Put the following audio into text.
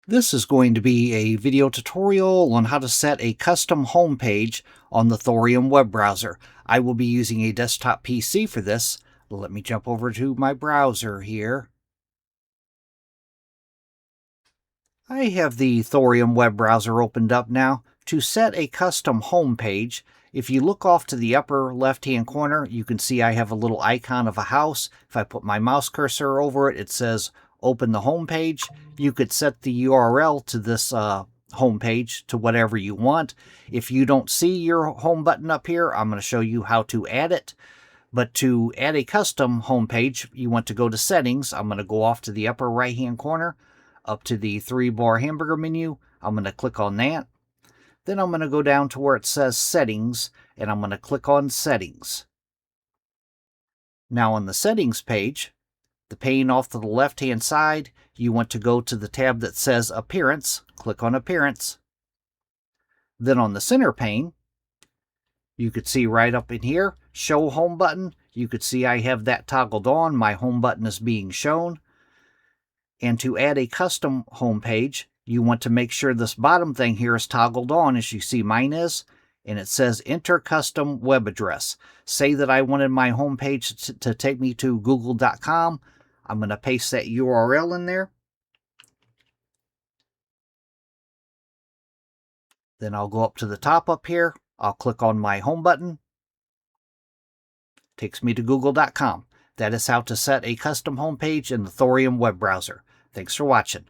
This is going to be a video tutorial on how to set a custom home page on the Thorium Web Browser. I will be using a desktop PC for this. Let me jump over to my browser here. I have the Thorium Web Browser opened up now. To set a custom home page, if you look off to the upper left-hand corner, you can see I have a little icon of a house. If I put my mouse cursor over it, it says open the home page. You could set the URL to this home page to whatever you want. If you don't see your home button up here, I'm going to show you how to add it. But to add a custom home page, you want to go to Settings. I'm going to go off to the upper right-hand corner, up to the 3-bar hamburger menu. I'm going to click on that. Then I'm going to go down to where it says Settings, and I'm going to click on Settings. Now on the Settings page, the pane off to the left-hand side, you want to go to the tab that says Appearance. Click on Appearance. Then on the center pane, you could see right up in here, Show Home Button. You could see I have that toggled on. My home button is being shown. And to add a custom home page, you want to make sure this bottom thing here is toggled on, as you see mine is, and it says Enter Custom Web Address. Say that I wanted my home page to take me to google.com. I'm going to paste that URL in there. Then I'll go up to the top up here. I'll click on my home button. Takes me to google.com. That is how to set a custom home page in the Thorium Web Browser. Thanks for watching.